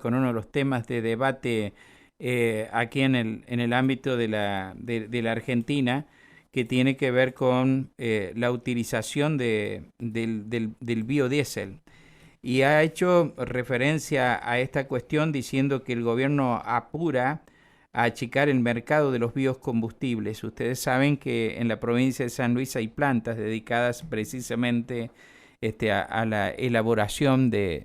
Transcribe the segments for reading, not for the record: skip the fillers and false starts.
con uno de los temas de debate aquí en el ámbito de la Argentina, que tiene que ver con la utilización del biodiesel. Y ha hecho referencia a esta cuestión diciendo que el gobierno apura a achicar el mercado de los biocombustibles. Ustedes saben que en la provincia de San Luis hay plantas dedicadas precisamente a la elaboración de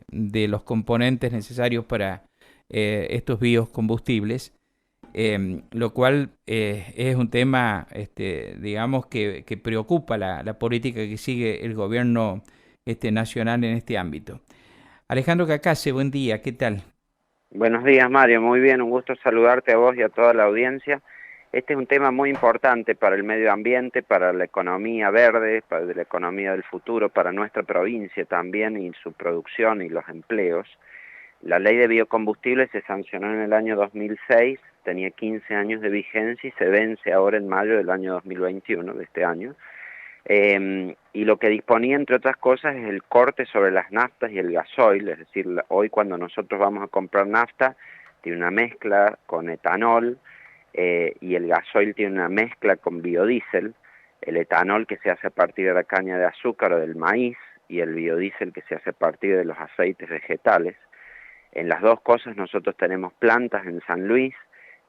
los componentes necesarios para estos biocombustibles, lo cual es un tema, digamos, que preocupa la política que sigue el gobierno nacional en este ámbito. Alejandro Cacase, buen día, ¿qué tal? Buenos días, Mario. Muy bien, un gusto saludarte a vos y a toda la audiencia. Este es un tema muy importante para el medio ambiente, para la economía verde, para la economía del futuro, para nuestra provincia también y su producción y los empleos. La ley de biocombustibles se sancionó en el año 2006, tenía 15 años de vigencia y se vence ahora en mayo del año 2021, de este año. Y lo que disponía, entre otras cosas, es el corte sobre las naftas y el gasoil, es decir, hoy cuando nosotros vamos a comprar nafta, tiene una mezcla con etanol, y el gasoil tiene una mezcla con biodiesel, el etanol que se hace a partir de la caña de azúcar o del maíz, y el biodiesel que se hace a partir de los aceites vegetales. En las dos cosas nosotros tenemos plantas en San Luis,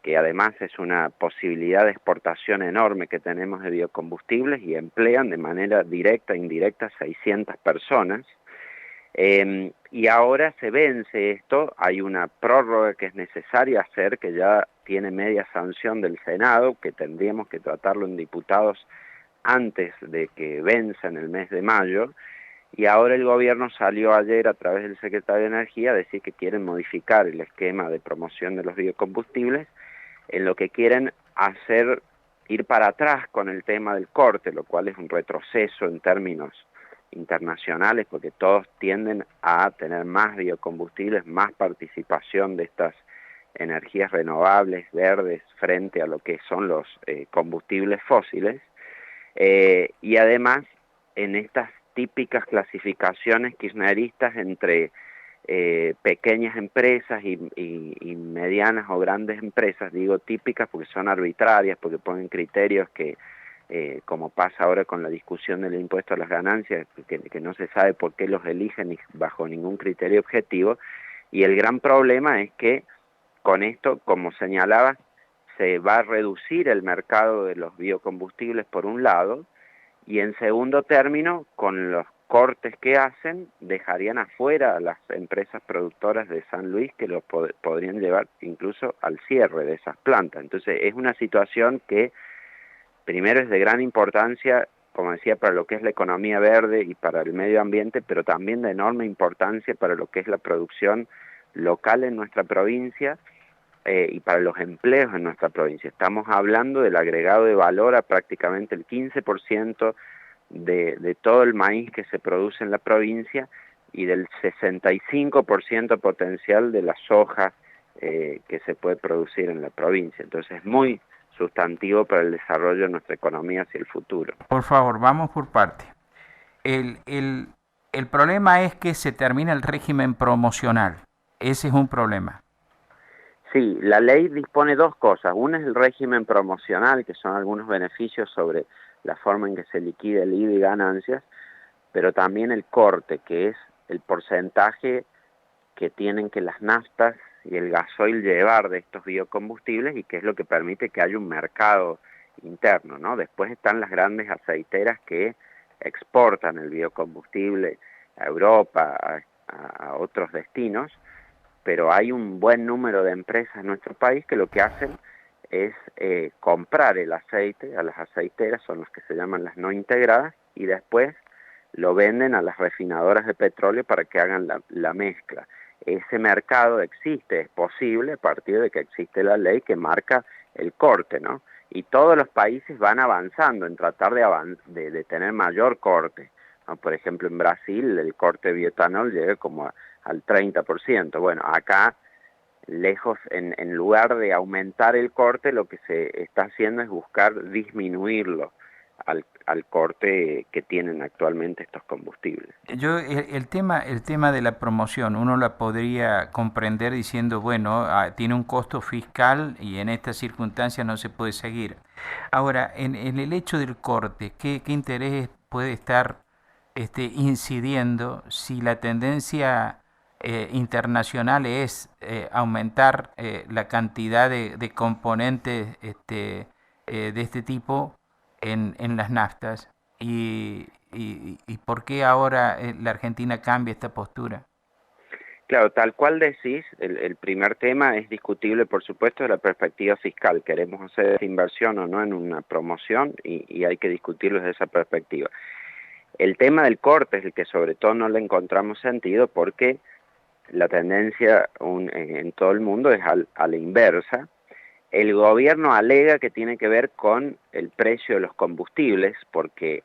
que además es una posibilidad de exportación enorme que tenemos de biocombustibles y emplean de manera directa e indirecta 600 personas. Y ahora se vence esto, hay una prórroga que es necesaria hacer, que ya tiene media sanción del Senado, que tendríamos que tratarlo en diputados antes de que venza en el mes de mayo, y ahora el gobierno salió ayer a través del secretario de Energía a decir que quieren modificar el esquema de promoción de los biocombustibles, en lo que quieren hacer ir para atrás con el tema del corte, lo cual es un retroceso en términos internacionales, porque todos tienden a tener más biocombustibles, más participación de estas energías renovables, verdes, frente a lo que son los combustibles fósiles, y además en estas típicas clasificaciones kirchneristas entre pequeñas empresas y medianas o grandes empresas, digo típicas porque son arbitrarias, porque ponen criterios que, como pasa ahora con la discusión del impuesto a las ganancias, que no se sabe por qué los eligen bajo ningún criterio objetivo, y el gran problema es que con esto, como señalaba, se va a reducir el mercado de los biocombustibles por un lado, y en segundo término, con los cortes que hacen, dejarían afuera a las empresas productoras de San Luis que los podrían llevar incluso al cierre de esas plantas. Entonces es una situación que primero es de gran importancia, como decía, para lo que es la economía verde y para el medio ambiente, pero también de enorme importancia para lo que es la producción local en nuestra provincia, y para los empleos en nuestra provincia. Estamos hablando del agregado de valor a prácticamente el 15% de todo el maíz que se produce en la provincia y del 65% potencial de la soja que se puede producir en la provincia. Entonces es muy sustantivo para el desarrollo de nuestra economía hacia el futuro. Por favor, vamos por parte. El, el, el problema es que se termina el régimen promocional. Ese es un problema. Sí, la ley dispone dos cosas. Una es el régimen promocional, que son algunos beneficios sobre la forma en que se liquida el IVA y ganancias, pero también el corte, que es el porcentaje que tienen que las naftas y el gasoil llevar de estos biocombustibles y que es lo que permite que haya un mercado interno, ¿no? Después están las grandes aceiteras que exportan el biocombustible a Europa, a otros destinos, pero hay un buen número de empresas en nuestro país que lo que hacen es comprar el aceite a las aceiteras, son las que se llaman las no integradas, y después lo venden a las refinadoras de petróleo para que hagan la mezcla. Ese mercado existe, es posible a partir de que existe la ley que marca el corte, ¿no? Y todos los países van avanzando en tratar de tener mayor corte, ¿no? Por ejemplo, en Brasil el corte de bioetanol llega como al 30%. Bueno, acá lejos, en lugar de aumentar el corte, lo que se está haciendo es buscar disminuirlo al corte que tienen actualmente estos combustibles. El tema de la promoción, uno la podría comprender diciendo, bueno, tiene un costo fiscal y en estas circunstancias no se puede seguir. Ahora, en el hecho del corte, ¿qué interés puede estar incidiendo si la tendencia internacional es aumentar la cantidad de componentes de este tipo en las naftas? ¿Y por qué ahora la Argentina cambia esta postura? Claro, tal cual decís, el primer tema es discutible, por supuesto, de la perspectiva fiscal. Queremos hacer esta inversión o no en una promoción y hay que discutirlo desde esa perspectiva. El tema del corte es el que sobre todo no le encontramos sentido porque la tendencia en todo el mundo es a la inversa. El gobierno alega que tiene que ver con el precio de los combustibles porque,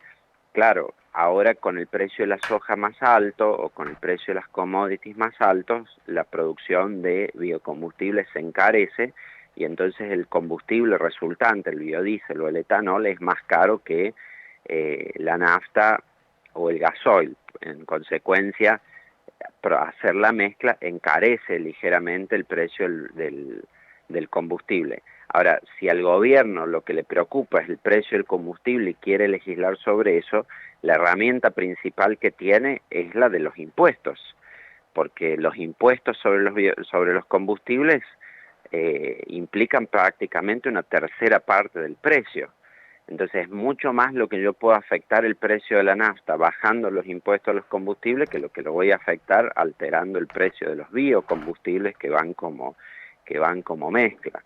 claro, ahora con el precio de la soja más alto o con el precio de las commodities más altos, la producción de biocombustibles se encarece y entonces el combustible resultante, el biodiesel o el etanol, es más caro que la nafta o el gasoil. En consecuencia, hacer la mezcla encarece ligeramente el precio del combustible. Ahora, si al gobierno lo que le preocupa es el precio del combustible y quiere legislar sobre eso, la herramienta principal que tiene es la de los impuestos, porque los impuestos sobre los combustibles implican prácticamente una tercera parte del precio. Entonces es mucho más lo que yo puedo afectar el precio de la nafta bajando los impuestos a los combustibles que lo voy a afectar alterando el precio de los biocombustibles que van como mezcla.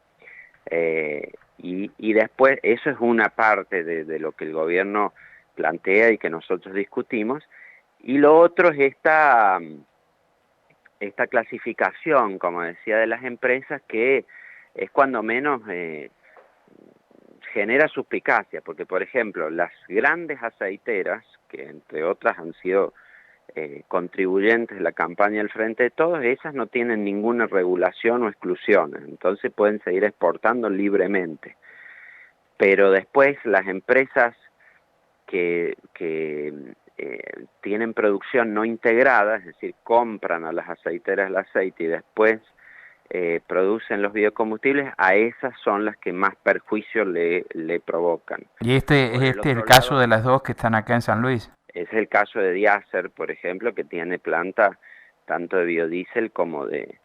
Y después, eso es una parte de lo que el gobierno plantea y que nosotros discutimos, y lo otro es esta clasificación, como decía, de las empresas, que es cuando menos genera suspicacia, porque por ejemplo, las grandes aceiteras, que entre otras han sido contribuyentes de la campaña del Frente de Todos, esas no tienen ninguna regulación o exclusión, entonces pueden seguir exportando libremente. Pero después las empresas que tienen producción no integrada, es decir, compran a las aceiteras el aceite y después producen los biocombustibles, a esas son las que más perjuicio le provocan. Y es el caso de las dos que están acá en San Luis. Es el caso de Diacer, por ejemplo, que tiene planta tanto de biodiesel como de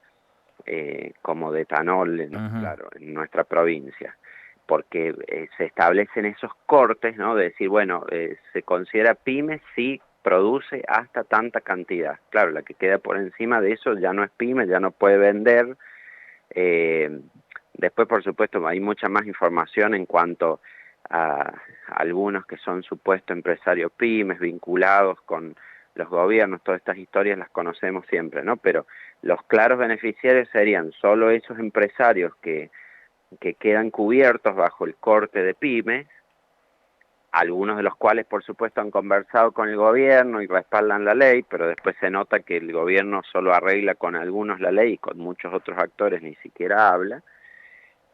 etanol, claro, en nuestra provincia, porque se establecen esos cortes, ¿no? De decir, bueno, se considera pyme si produce hasta tanta cantidad. Claro, la que queda por encima de eso ya no es pyme, ya no puede vender. Después, por supuesto, hay mucha más información en cuanto a algunos que son supuestos empresarios pymes vinculados con los gobiernos. Todas estas historias las conocemos siempre, ¿no? Pero los claros beneficiarios serían solo esos empresarios que quedan cubiertos bajo el corte de pymes, algunos de los cuales por supuesto han conversado con el gobierno y respaldan la ley, pero después se nota que el gobierno solo arregla con algunos la ley y con muchos otros actores ni siquiera habla.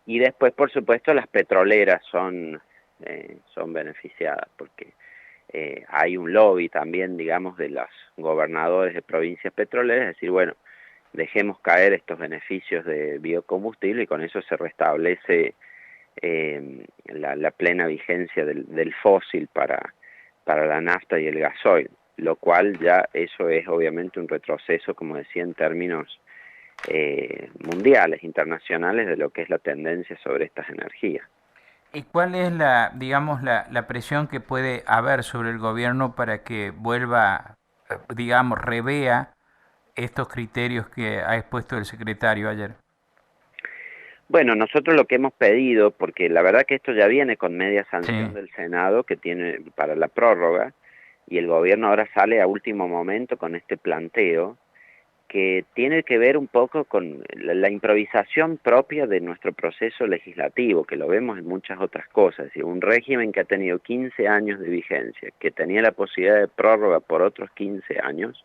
Y después por supuesto las petroleras son beneficiadas porque hay un lobby también, digamos, de los gobernadores de provincias petroleras, es decir, bueno, dejemos caer estos beneficios de biocombustible y con eso se restablece la plena vigencia del fósil para la nafta y el gasoil, lo cual ya eso es obviamente un retroceso, como decía, en términos mundiales, internacionales, de lo que es la tendencia sobre estas energías. ¿Y cuál es digamos, la presión que puede haber sobre el gobierno para que vuelva, digamos, revea estos criterios que ha expuesto el secretario ayer? Bueno, nosotros lo que hemos pedido, porque la verdad que esto ya viene con media sanción del Senado que tiene para la prórroga, y el gobierno ahora sale a último momento con este planteo, que tiene que ver un poco con la improvisación propia de nuestro proceso legislativo, que lo vemos en muchas otras cosas. Es decir, un régimen que ha tenido 15 años de vigencia, que tenía la posibilidad de prórroga por otros 15 años,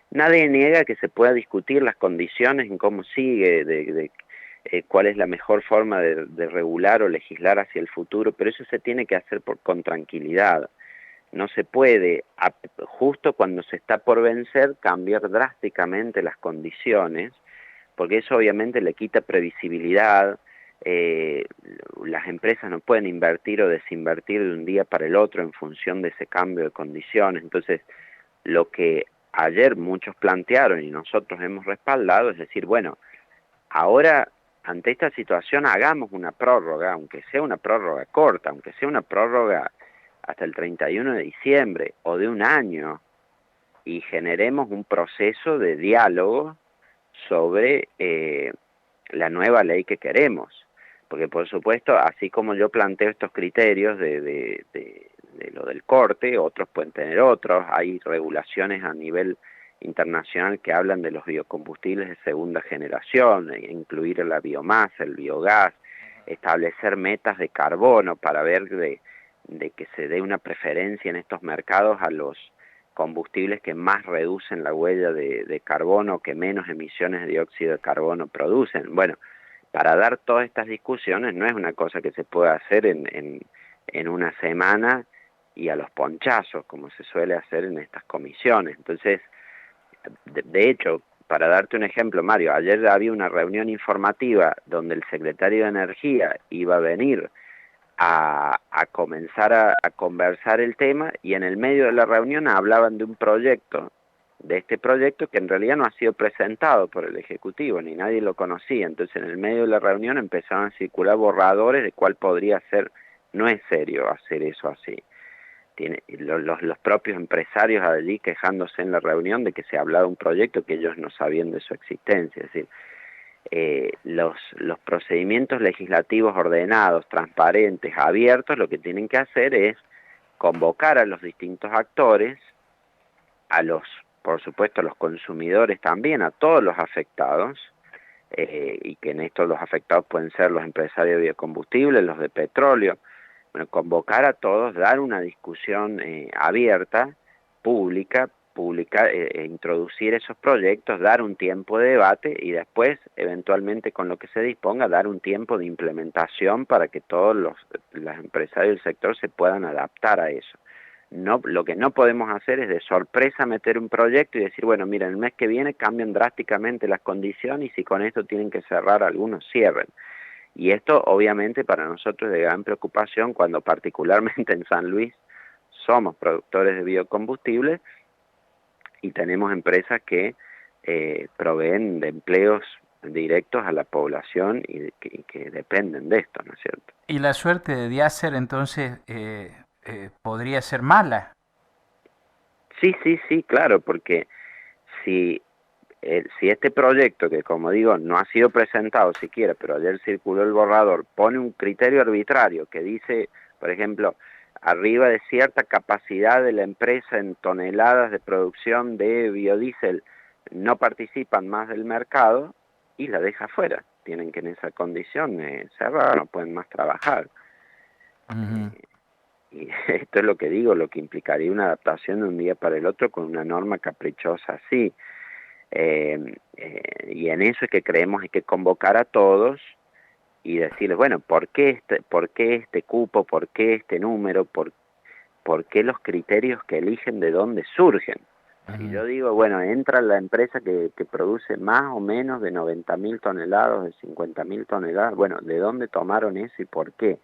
nadie niega que se pueda discutir las condiciones en cómo sigue, cuál es la mejor forma de regular o legislar hacia el futuro, pero eso se tiene que hacer con tranquilidad. No se puede, justo cuando se está por vencer, cambiar drásticamente las condiciones, porque eso obviamente le quita previsibilidad. Las empresas no pueden invertir o desinvertir de un día para el otro en función de ese cambio de condiciones. Entonces, lo que ayer muchos plantearon y nosotros hemos respaldado es decir, bueno, ahora ante esta situación hagamos una prórroga, aunque sea una prórroga corta, aunque sea una prórroga hasta el 31 de diciembre o de un año, y generemos un proceso de diálogo sobre la nueva ley que queremos. Porque por supuesto, así como yo planteo estos criterios de lo del corte, otros pueden tener otros, hay regulaciones a nivel internacional que hablan de los biocombustibles de segunda generación, incluir la biomasa, el biogás, establecer metas de carbono para ver de que se dé una preferencia en estos mercados a los combustibles que más reducen la huella de carbono, que menos emisiones de dióxido de carbono producen. Bueno, para dar todas estas discusiones no es una cosa que se pueda hacer en una semana y a los ponchazos, como se suele hacer en estas comisiones. Entonces, de hecho, para darte un ejemplo, Mario, ayer había una reunión informativa donde el secretario de Energía iba a venir a comenzar a conversar el tema, y en el medio de la reunión hablaban de un proyecto, de este proyecto que en realidad no ha sido presentado por el Ejecutivo, ni nadie lo conocía. Entonces en el medio de la reunión empezaron a circular borradores de cuál podría ser. No es serio hacer eso así. Los propios empresarios allí quejándose en la reunión de que se hablaba de un proyecto que ellos no sabían de su existencia. Es decir, los procedimientos legislativos ordenados, transparentes, abiertos, lo que tienen que hacer es convocar a los distintos actores, por supuesto a los consumidores también, a todos los afectados, y que en esto los afectados pueden ser los empresarios de biocombustibles, los de petróleo. Bueno, convocar a todos, dar una discusión abierta, pública, introducir esos proyectos, dar un tiempo de debate y después, eventualmente con lo que se disponga, dar un tiempo de implementación para que todos los empresarios del sector se puedan adaptar a eso. No, lo que no podemos hacer es de sorpresa meter un proyecto y decir, bueno, mira, el mes que viene cambian drásticamente las condiciones y si con esto tienen que cerrar algunos, cierren. Y esto obviamente para nosotros es de gran preocupación cuando particularmente en San Luis somos productores de biocombustibles y tenemos empresas que proveen de empleos directos a la población y que dependen de esto, ¿no es cierto? Y la suerte de Diacer entonces podría ser mala. Sí, sí, sí, claro, porque si si este proyecto, que como digo, no ha sido presentado siquiera, pero ayer circuló el borrador, pone un criterio arbitrario que dice, por ejemplo, arriba de cierta capacidad de la empresa en toneladas de producción de biodiesel, no participan más del mercado, y la deja fuera. Tienen que en esa condición cerrar, no pueden más trabajar. Ujú. Y esto es lo que digo, lo que implicaría una adaptación de un día para el otro con una norma caprichosa así. Y en eso es que creemos hay que convocar a todos y decirles, bueno, ¿por qué este cupo? ¿Por qué este número? ¿Por qué los criterios que eligen de dónde surgen? Si Ujú. yo digo, bueno, entra la empresa que produce más o menos de 90.000 toneladas, de 50.000 toneladas, bueno, ¿de dónde tomaron eso y por qué?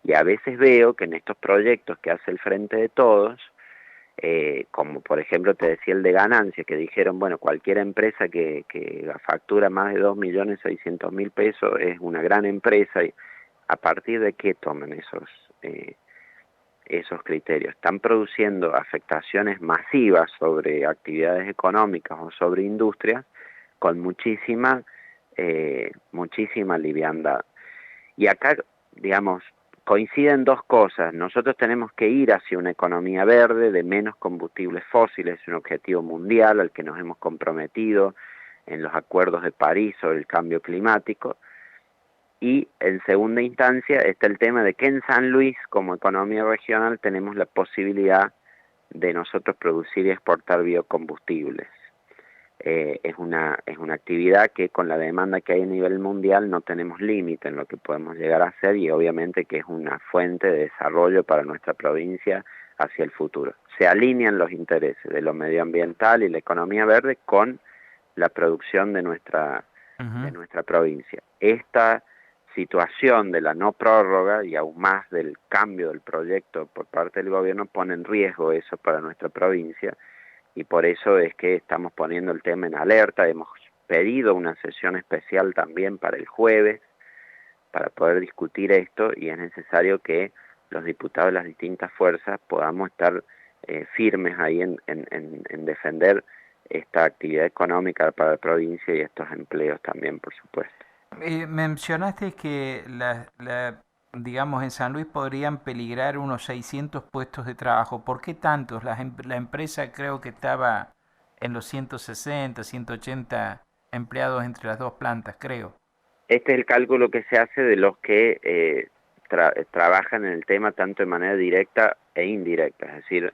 Y a veces veo que en estos proyectos que hace el Frente de Todos, como por ejemplo te decía el de ganancia, que dijeron, bueno, cualquier empresa que factura más de 2.600.000 pesos es una gran empresa, y a partir de qué toman esos criterios. Están produciendo afectaciones masivas sobre actividades económicas o sobre industrias con muchísima liviandad. Y acá, digamos, coinciden dos cosas. Nosotros tenemos que ir hacia una economía verde, de menos combustibles fósiles, es un objetivo mundial al que nos hemos comprometido en los acuerdos de París sobre el cambio climático. Y en segunda instancia está el tema de que en San Luis, como economía regional, tenemos la posibilidad de nosotros producir y exportar biocombustibles. es una actividad que con la demanda que hay a nivel mundial no tenemos límite en lo que podemos llegar a hacer, y obviamente que es una fuente de desarrollo para nuestra provincia hacia el futuro. Se alinean los intereses de lo medioambiental y la economía verde con la producción de nuestra provincia. Esta situación de la no prórroga y aún más del cambio del proyecto por parte del gobierno pone en riesgo eso para nuestra provincia, y por eso es que estamos poniendo el tema en alerta. Hemos pedido una sesión especial también para el jueves para poder discutir esto, y es necesario que los diputados de las distintas fuerzas podamos estar firmes ahí en defender esta actividad económica para la provincia y estos empleos también, por supuesto. Mencionaste que digamos, en San Luis podrían peligrar unos 600 puestos de trabajo. ¿Por qué tantos? La empresa creo que estaba en los 160, 180 empleados entre las dos plantas, creo. Este es el cálculo que se hace de los que trabajan en el tema tanto de manera directa e indirecta, es decir,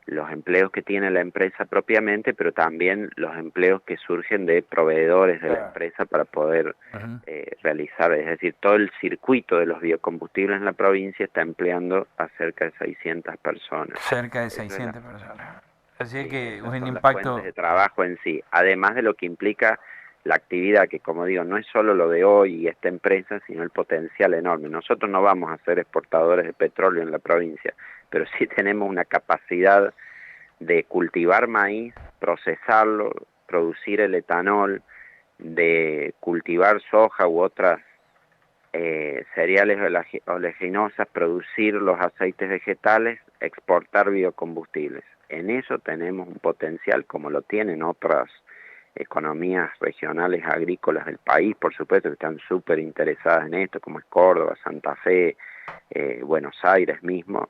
los empleos que tiene la empresa propiamente, pero también los empleos que surgen de proveedores de la empresa para poder realizar, es decir, todo el circuito de los biocombustibles en la provincia está empleando a cerca de 600 personas. Cerca de 600 personas. Así que es un impacto... Las fuentes de trabajo en sí, además de lo que implica la actividad, que como digo, no es solo lo de hoy y esta empresa, sino el potencial enorme. Nosotros no vamos a ser exportadores de petróleo en la provincia, pero sí tenemos una capacidad de cultivar maíz, procesarlo, producir el etanol, de cultivar soja u otras cereales oleaginosas, producir los aceites vegetales, exportar biocombustibles. En eso tenemos un potencial, como lo tienen otras economías regionales agrícolas del país, por supuesto, que están súper interesadas en esto, como es Córdoba, Santa Fe, Buenos Aires mismo,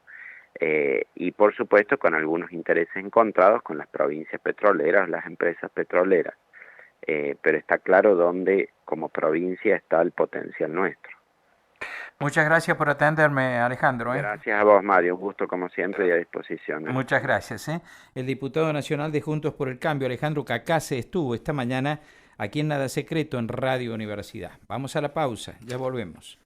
y por supuesto con algunos intereses encontrados con las provincias petroleras, las empresas petroleras, pero está claro dónde como provincia está el potencial nuestro. Muchas gracias por atenderme, Alejandro. Gracias a vos, Mario, un gusto como siempre y a disposición. Muchas gracias. El diputado nacional de Juntos por el Cambio, Alejandro Cacase, estuvo esta mañana aquí en Nada Secreto en Radio Universidad. Vamos a la pausa, ya volvemos.